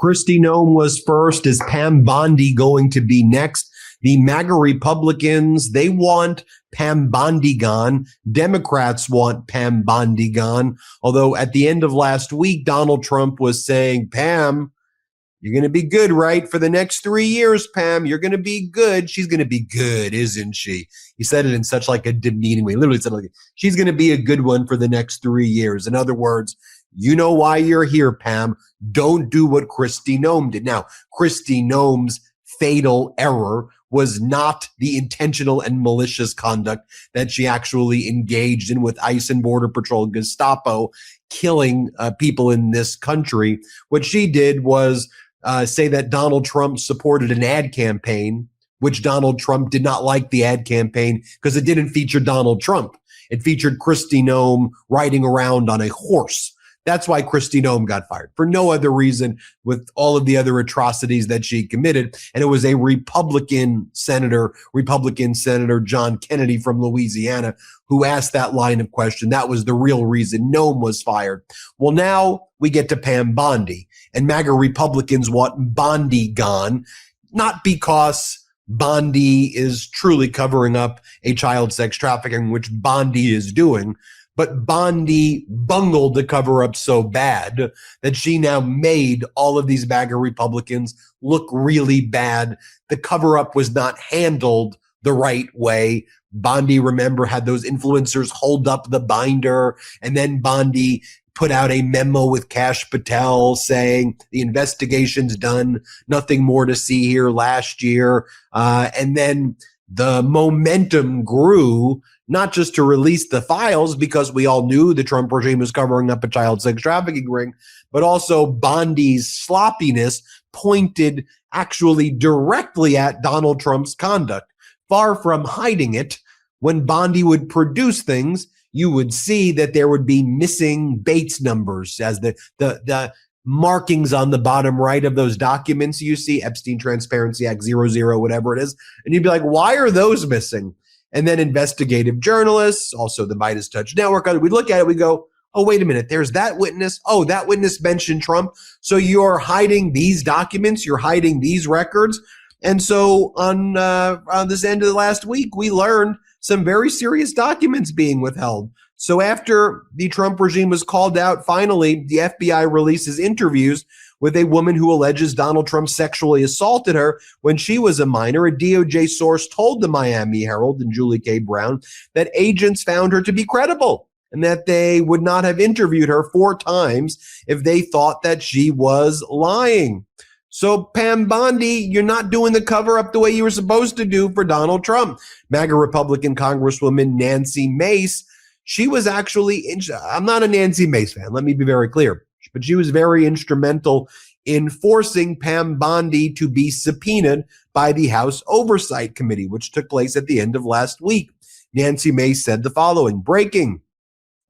Christy Gnome was first. Is Pam Bondi going to be next? The MAGA Republicans, they want Pam Bondi gone. Democrats want Pam Bondi gone. Although at the end of last week, Donald Trump was saying, Pam, you're going to be good, right? For the next 3 years, Pam, you're going to be good. She's going to be good, isn't she? He said it in such like a demeaning way. Literally said like, she's going to be a good one for the next 3 years. In other words, you know why you're here, Pam. Don't do what Christy Gnome did. Now, Christy Gnome's fatal error was not the intentional and malicious conduct that she actually engaged in with ICE and Border Patrol and Gestapo killing people in this country. What she did was say that Donald Trump supported an ad campaign, which Donald Trump did not like the ad campaign because it didn't feature Donald Trump. It featured Christy Gnome riding around on a horse. That's why Christy Gnome got fired, for no other reason, with all of the other atrocities that she committed. And it was a Republican Senator John Kennedy from Louisiana, who asked that line of question. That was the real reason Gnome was fired. Well, now we get to Pam Bondi, and MAGA Republicans want Bondi gone, not because Bondi is truly covering up a child sex trafficking, which Bondi is doing, but Bondi bungled the cover up so bad that she now made all of these MAGA Republicans look really bad. The cover up was not handled the right way. Bondi, remember, had those influencers hold up the binder, and then Bondi put out a memo with Kash Patel saying the investigation's done, nothing more to see here last year. And then the momentum grew, not just to release the files because we all knew the Trump regime was covering up a child sex trafficking ring, but also Bondi's sloppiness pointed actually directly at Donald Trump's conduct. Far from hiding it, when Bondi would produce things, you would see that there would be missing Bates numbers as the markings on the bottom right of those documents. You see Epstein Transparency Act 00, whatever it is. And you'd be like, why are those missing? And then investigative journalists, also the MeidasTouch network, we look at it, we go, oh, wait a minute, there's that witness. Oh, that witness mentioned Trump. So you're hiding these documents, you're hiding these records. And so on this end of the last week, we learned some very serious documents being withheld. So after the Trump regime was called out, finally, the FBI releases interviews with a woman who alleges Donald Trump sexually assaulted her when she was a minor. A DOJ source told the Miami Herald and Julie K. Brown that agents found her to be credible and that they would not have interviewed her 4 times if they thought that she was lying. So Pam Bondi, you're not doing the cover up the way you were supposed to do for Donald Trump. MAGA Republican Congresswoman Nancy Mace, she was actually, I'm not a Nancy Mace fan, let me be very clear, but she was very instrumental in forcing Pam Bondi to be subpoenaed by the House Oversight Committee, which took place at the end of last week. Nancy Mace said the following: breaking.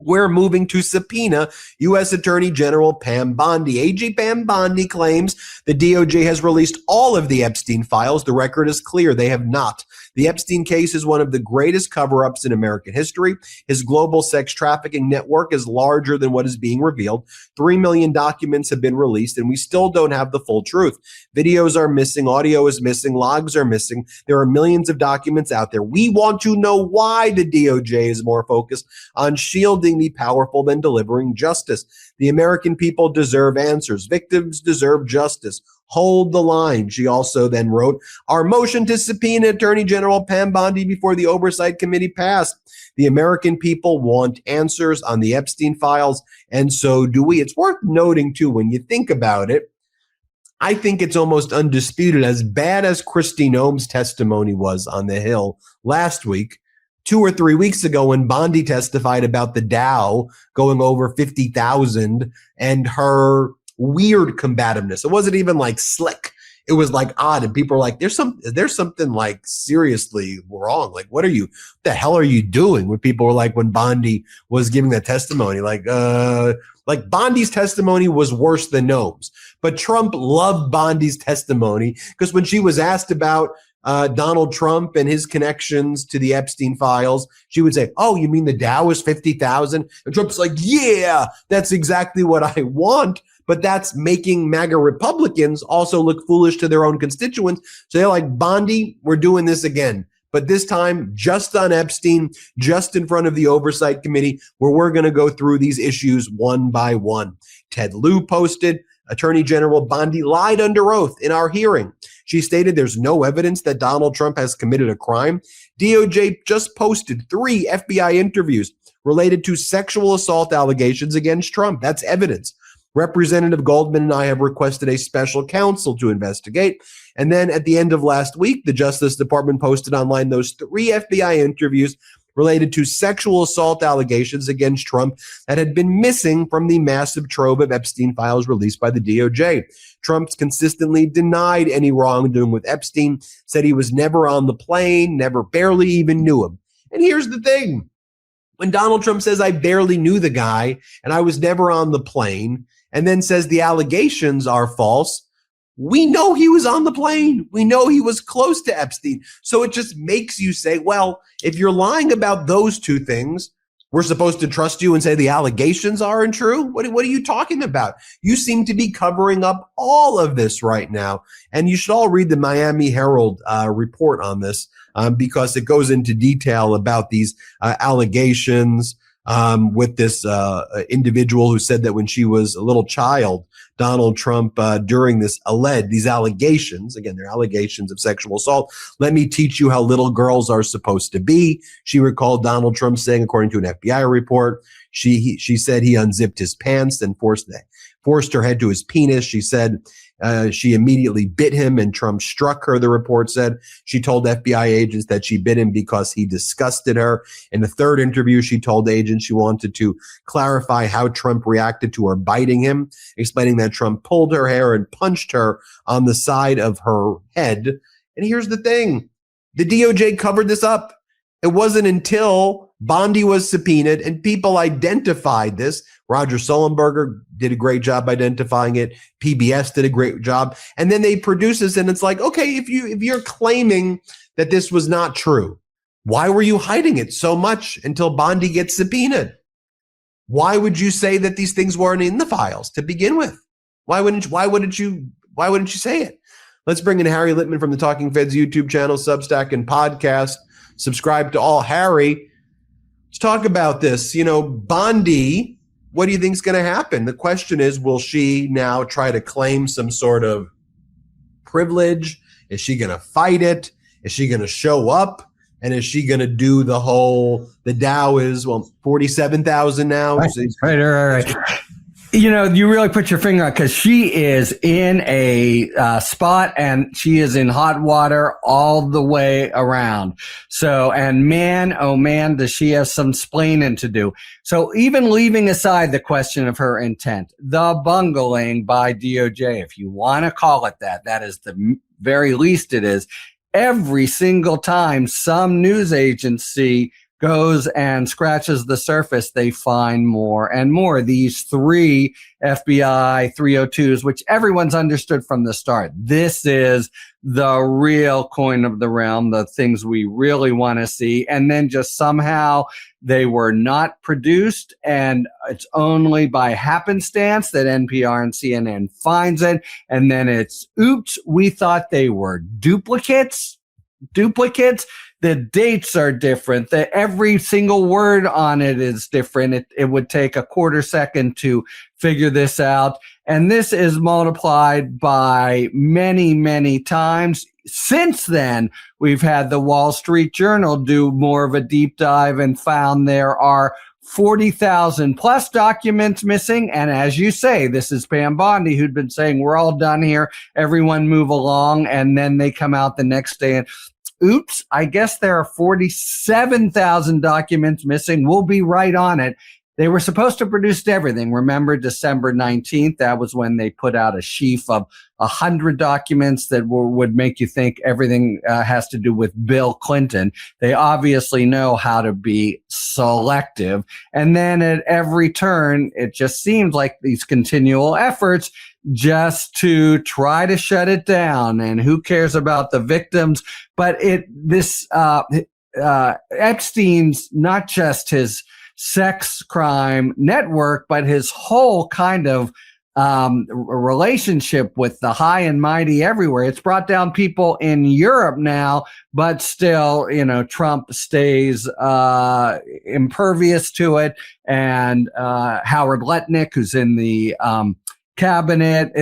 We're moving to subpoena U.S. Attorney General Pam Bondi. AG Pam Bondi claims the DOJ has released all of the Epstein files. The record is clear. They have not. The Epstein case is one of the greatest cover-ups in American history. His global sex trafficking network is larger than what is being revealed. 3 million documents have been released, and we still don't have the full truth. Videos are missing. Audio is missing. Logs are missing. There are millions of documents out there. We want to know why the DOJ is more focused on shielding the powerful than delivering justice. The American people deserve answers. Victims deserve justice. Hold the line. She also then wrote, our motion to subpoena Attorney General Pam Bondi before the Oversight Committee passed. The American people want answers on the Epstein files, and so do we. It's worth noting, too, when you think about it, I think it's almost undisputed, as bad as Christy Gnome's testimony was on the Hill last week, 2 or 3 weeks ago when Bondi testified about the Dow going over 50,000 and her weird combativeness. It wasn't even like slick. It was like odd. And people are like, there's something like seriously wrong. Like, what the hell are you doing? When people were like, when Bondi was giving that testimony, like Bondi's testimony was worse than Gnome's. But Trump loved Bondi's testimony because when she was asked about Donald Trump and his connections to the Epstein files, she would say, oh, you mean the Dow is 50,000? And Trump's like, yeah, that's exactly what I want. but that's making MAGA Republicans also look foolish to their own constituents. So they're like, Bondi, we're doing this again. But this time, just on Epstein, just in front of the Oversight Committee, where we're going to go through these issues one by one. Ted Lieu posted, Attorney General Bondi lied under oath in our hearing. She stated there's no evidence that Donald Trump has committed a crime. DOJ just posted 3 FBI interviews related to sexual assault allegations against Trump. That's evidence. Representative Goldman and I have requested a special counsel to investigate. And then at the end of last week, the Justice Department posted online those 3 FBI interviews related to sexual assault allegations against Trump that had been missing from the massive trove of Epstein files released by the DOJ. Trump's consistently denied any wrongdoing with Epstein, said he was never on the plane, never barely even knew him. And here's the thing. When Donald Trump says, I barely knew the guy and I was never on the plane, and then says the allegations are false, we know he was on the plane. We know he was close to Epstein. So it just makes you say, well, if you're lying about those 2 things, we're supposed to trust you and say the allegations aren't true? What are you talking about? You seem to be covering up all of this right now. And you should all read the Miami Herald report on this because it goes into detail about these allegations with this individual who said that when she was a little child, Donald Trump, during these allegations, again, they're allegations of sexual assault. Let me teach you how little girls are supposed to be. She recalled Donald Trump saying, according to an FBI report, she said he unzipped his pants and forced her head to his penis. She said she immediately bit him and Trump struck her, the report said. She told FBI agents that she bit him because he disgusted her. In the 3rd interview, she told agents she wanted to clarify how Trump reacted to her biting him, explaining that Trump pulled her hair and punched her on the side of her head. And here's the thing. The DOJ covered this up. It wasn't until Bondi was subpoenaed and people identified this. Roger Sullenberger did a great job identifying it. PBS did a great job. And then they produce this and it's like, okay, if you're claiming that this was not true, why were you hiding it so much until Bondi gets subpoenaed? Why would you say that these things weren't in the files to begin with? Why wouldn't you say it? Let's bring in Harry Litman from the Talking Feds YouTube channel, Substack, and podcast. Subscribe to all. Harry, let's talk about this. Bondi, what do you think is going to happen? The question is, will she now try to claim some sort of privilege? Is she going to fight it? Is she going to show up? And is she going to do the Dow is, 47,000 now? Right. You really put your finger on, because she is in a spot and she is in hot water all the way around. So, and man, oh man, does she have some splaining to do. So even leaving aside the question of her intent, the bungling by DOJ, if you want to call it that, that is the very least it is. Every single time some news agency goes and scratches the surface, they find more and more. These 3 FBI 302s, which everyone's understood from the start. This is the real coin of the realm, the things we really want to see. And then just somehow they were not produced, and it's only by happenstance that NPR and CNN finds it. And then it's, oops, we thought they were duplicates. The dates are different. Every single word on it is different. It would take a quarter second to figure this out. And this is multiplied by many, many times. Since then, we've had the Wall Street Journal do more of a deep dive and found there are 40,000 plus documents missing. And as you say, this is Pam Bondi, who'd been saying, we're all done here. Everyone move along. And then they come out the next day and, oops, I guess there are 47,000 documents missing. We'll be right on it. They were supposed to produce everything. Remember December 19th? That was when they put out a sheaf of 100 documents that would make you think everything has to do with Bill Clinton. They obviously know how to be selective. And then at every turn, it just seems like these continual efforts just to try to shut it down. And who cares about the victims? But Epstein's not just his sex crime network, but his whole kind of relationship with the high and mighty everywhere. It's brought down people in Europe now, but still, Trump stays impervious to it. And Howard Letnick, who's in the cabinet,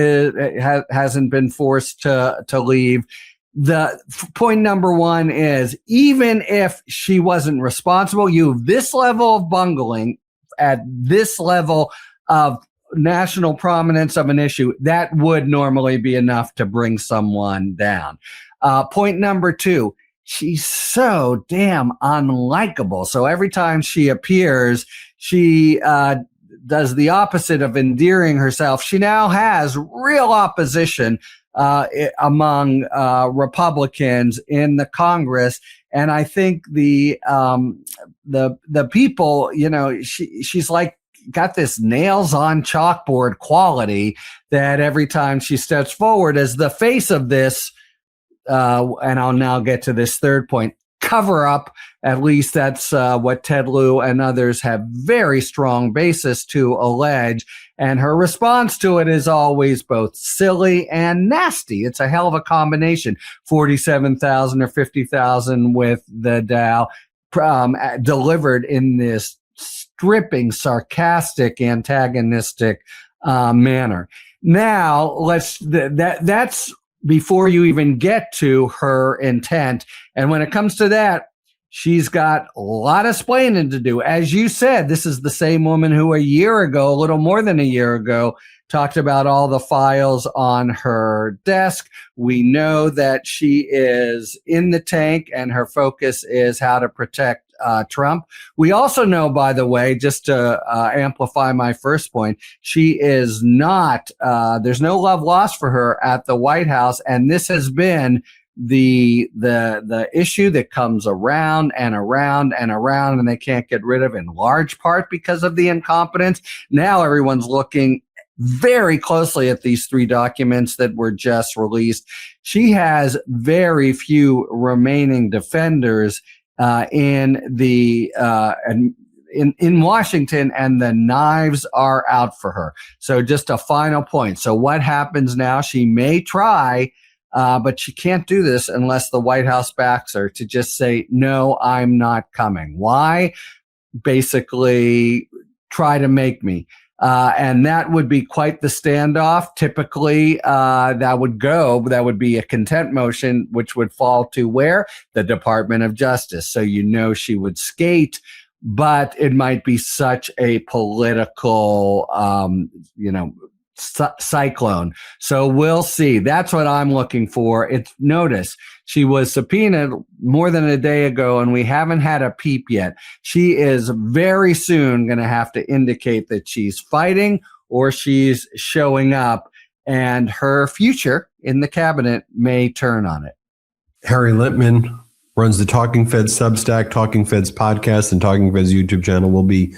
hasn't been forced to leave. The point number one is, even if she wasn't responsible, you have this level of bungling at this level of national prominence of an issue, that would normally be enough to bring someone down. Point number two, she's so damn unlikable. So every time she appears, she does the opposite of endearing herself. She now has real opposition among Republicans in the Congress. And I think the people, she's like, got this nails on chalkboard quality that every time she steps forward as the face of this, and I'll now get to this third point, cover up, at least that's what Ted Lieu and others have very strong basis to allege. And her response to it is always both silly and nasty. It's a hell of a combination. 47,000 or 50,000 with the Dow delivered in this stripping, sarcastic, antagonistic manner. Now, that's before you even get to her intent. And when it comes to that, she's got a lot of splaining to do. As you said, this is the same woman who a little more than a year ago, talked about all the files on her desk. We know that she is in the tank and her focus is how to protect Trump. We also know, by the way, just to amplify my first point, she is not, there's no love lost for her at the White House. And this has been the issue that comes around and around and around, and they can't get rid of, in large part because of the incompetence. Now everyone's looking very closely at these three documents that were just released. She has very few remaining defenders in Washington, and the knives are out for her. So just a final point. So what happens now? She may try, but she can't do this unless the White House backs her, to just say, no, I'm not coming. Why? Basically, try to make me. And that would be quite the standoff. Typically, that would be a contempt motion, which would fall to where? The Department of Justice. So she would skate, but it might be such a political, cyclone. So we'll see. That's what I'm looking for. Notice she was subpoenaed more than a day ago, and we haven't had a peep yet. She is very soon going to have to indicate that she's fighting or she's showing up, and her future in the cabinet may turn on it. Harry Litman runs the Talking Feds Substack, Talking Feds podcast, and Talking Feds YouTube channel. We'll be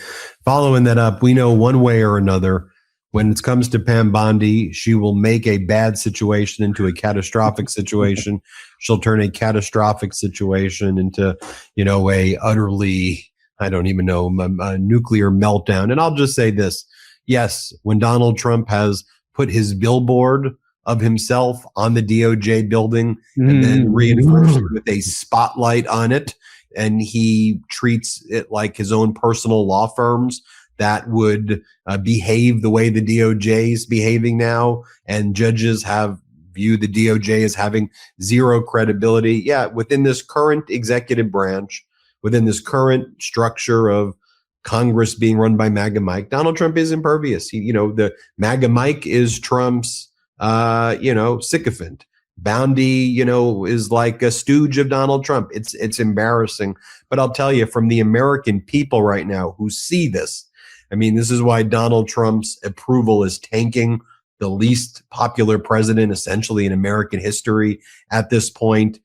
following that up. We know one way or another, when it comes to Pam Bondi, she will make a bad situation into a catastrophic situation. She'll turn a catastrophic situation into, a utterly, I don't even know, a nuclear meltdown. And I'll just say this. Yes, when Donald Trump has put his billboard of himself on the DOJ building and then reinforced it with a spotlight on it, and he treats it like his own personal law firms that would behave the way the DOJ is behaving now, and judges have viewed the DOJ as having zero credibility. Yeah, within this current executive branch, within this current structure of Congress being run by MAGA Mike, Donald Trump is impervious. The MAGA Mike is Trump's, sycophant. Bondi, is like a stooge of Donald Trump. It's embarrassing. But I'll tell you, from the American people right now who see this, this is why Donald Trump's approval is tanking, the least popular president essentially in American history at this point.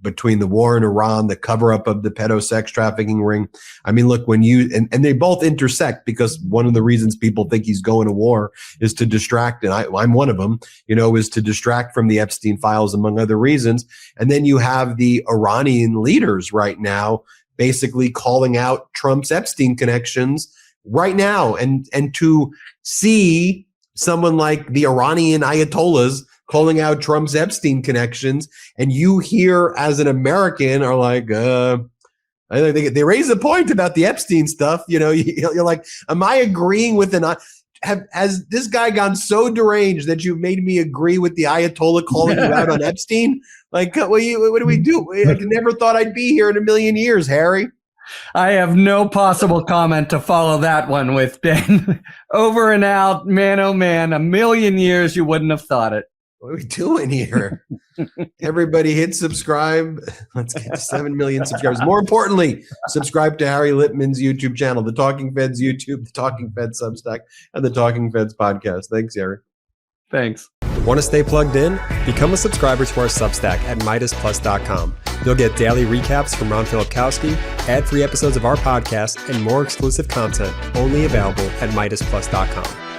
Between the war in Iran, the cover-up of the pedo sex trafficking ring. Look, when and they both intersect, because one of the reasons people think he's going to war is to distract, and I'm one of them, is to distract from the Epstein files, among other reasons. And then you have the Iranian leaders right now basically calling out Trump's Epstein connections right now. And to see someone like the Iranian Ayatollahs calling out Trump's Epstein connections, and you here as an American are like, I think they raise a point about the Epstein stuff. You know, you're like, am I agreeing with has this guy gone so deranged that you've made me agree with the Ayatollah calling you out on Epstein? Like, what do we do? I never thought I'd be here in a million years, Harry. I have no possible comment to follow that one with, Ben. Over and out, man, oh man, a million years you wouldn't have thought it. What are we doing here? Everybody hit subscribe. Let's get to 7 million subscribers. More importantly, subscribe to Harry Litman's YouTube channel, The Talking Feds YouTube, The Talking Feds Substack, and The Talking Feds podcast. Thanks, Harry. Thanks. Want to stay plugged in? Become a subscriber to our Substack at MeidasPlus.com. You'll get daily recaps from Ron Filipkowski, ad-free episodes of our podcast, and more exclusive content only available at MeidasPlus.com.